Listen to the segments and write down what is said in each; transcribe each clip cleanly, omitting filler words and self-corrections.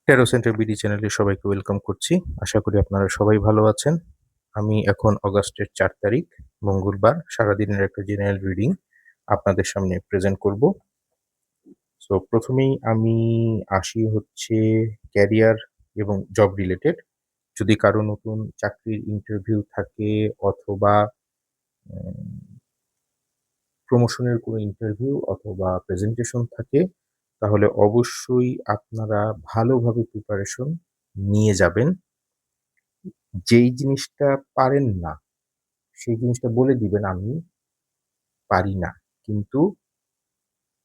Tarot centre BD চ্যানেলে সবাইকে welcome করছি। আশা করি আপনারা সবাই ভালো আছেন। আমি এখন অগাস্টের ৪ তারিখ মঙ্গলবার সারাদিনের একটা জেনারেল রিডিং আপনাদের সামনে প্রেজেন্ট করব। সো প্রথমেই আমি আসি হচ্ছে ক্যারিয়ার এবং জব রিলেটেড। যদি কারো নতুন চাকরির ইন্টারভিউ থাকে অথবা প্রমোশনের কোনো ইন্টারভিউ অথবা প্রেজেন্টেশন থাকে, তাহলে অবশ্যই আপনারা ভালোভাবে প্রিপারেশন নিয়ে যাবেন। যেই জিনিসটা পারেন না, সেই জিনিসটা বলে দিবেন আমি পারি না। কিন্তু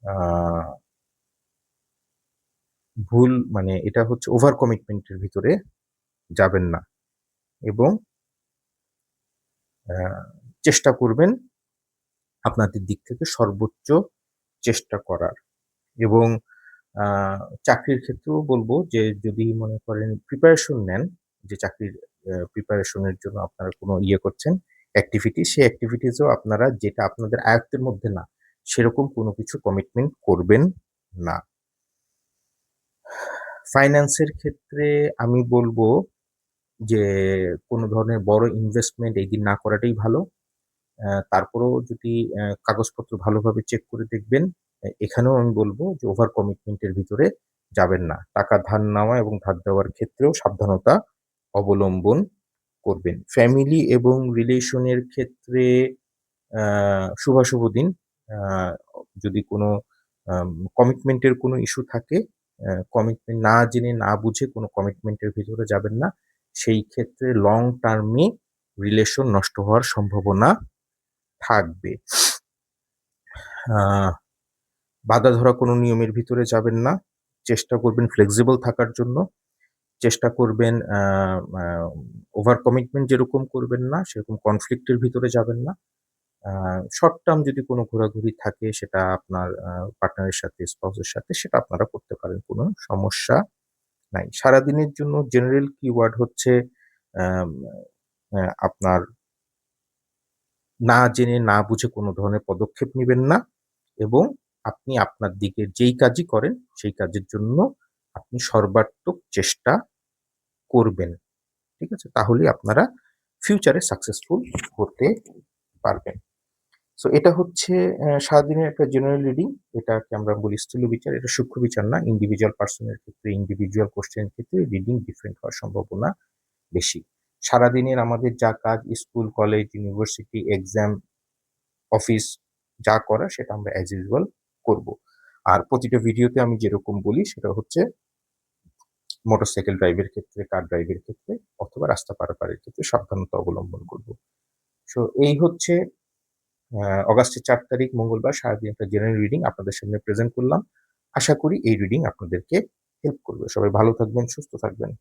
আ ভুল মানে এটা হচ্ছে ওভার কমিটমেন্ট এর ভিতরে যাবেন না এবং আ চেষ্টা করবেন আপনাদের দিক থেকে সর্বোচ্চ চেষ্টা করার। এবং আ চাকরির ক্ষেত্রেও বলব যে যদি মনে করেন প্রিপারেশন নেন, যে চাকরির প্রিপারেশন এর জন্য আপনারা কোনো ইয়ে করছেন, অ্যাক্টিভিটি, সেই অ্যাক্টিভিটিস এও আপনারা যেটা আপনাদের আয়ত্তের মধ্যে না, সেরকম কোনো কিছু কমিটমেন্ট করবেন না। ফাইন্যান্স এর ক্ষেত্রে আমি বলব যে কোনো ধরনের বড় ইনভেস্টমেন্ট এই দিন না করাটাই ভালো। তারপরেও যদি কাগজপত্র ভালোভাবে চেক করে দেখবেন। এখানেও আমি বলব যে ওভার কমিটমেন্ট এর ভিতরে যাবেন না। টাকা ধার নেওয়া এবং ধার দেওয়ার ক্ষেত্রেও সাবধানতা অবলম্বন করবেন। ফ্যামিলি এবং রিলেশন এর ক্ষেত্রে আ শুভাশুভ দিন। আ যদি কোনো আম কমিটমেন্ট এর কোনো ইস্যু থাকে, কমিটমেন্ট না জেনে না বুঝে কোনো কমিটমেন্ট এর ভিতরে যাবেন না। সেই ক্ষেত্রে লং টার্ম এ রিলেশন নষ্ট হওয়ার সম্ভাবনা থাকবে। আ বাঁধা ধরা কোনো নিয়মের ভিতরে যাবেন না। চেষ্টা করবেন ফ্লেক্সিবল থাকার জন্য। চেষ্টা করবেন আ ওভার কমিটমেন্ট যেরকম করবেন না, সেরকম কনফ্লিক্ট এর ভিতরে যাবেন না। আ শর্ট টার্ম যদি কোনো ঘোরাঘুরি থাকে সেটা আপনার পার্টনারের সাথে, স্পাউস এর সাথে, সেটা আপনারা করতে পারেন। কোনো সমস্যা নাই। সারাদিনের জন্য জেনারেল কিওয়ার্ড হচ্ছে আম আপনার না জেনে না বুঝে কোনো ধরনের পদক্ষেপ নিবেন না এবং আপনি আপনার দিকের যেই কাজই করেন সেই কাজের জন্য আপনি সর্বাত্মক চেষ্টা করবেন। ঠিক আছে? তাহলেই আপনারা ফিউচারে সাকসেসফুল হতে পারবেন। সো এটা হচ্ছে সারাদিনের একটা জেনারেল রিডিং। এটাকে আমরা বলি স্থূল বিচার। এটা সূক্ষ্ম বিচার না। ইন্ডিভিজুয়াল পারসন এর ক্ষেত্রে, ইন্ডিভিজুয়াল কোয়েশ্চেন এর ক্ষেত্রে রিডিং ডিফারেন্ট হওয়ার সম্ভাবনা বেশি। সারাদিনের আমাদের যা কাজ school, college, university, exam, office যা করার সেটা আমরা অ্যাজ ইউজুয়াল করব। আর প্রতিটা ভিডিওতে আমি যেরকম বলি সেটা হচ্ছে মোটরসাইকেল ড্রাইভের ক্ষেত্রে, কার ড্রাইভের ক্ষেত্রে অথবা রাস্তা পারাপারের ক্ষেত্রে সাবধানতা অবলম্বন করব। সো এই হচ্ছে অগাস্টের ৪ তারিখ মঙ্গলবার সারাদিন একটা জেনারেল রিডিং আপনাদের সামনে প্রেজেন্ট করলাম। আশা করি এই রিডিং আপনাদেরকে হেল্প করবে। সবাই ভালো থাকবেন, সুস্থ থাকবেন।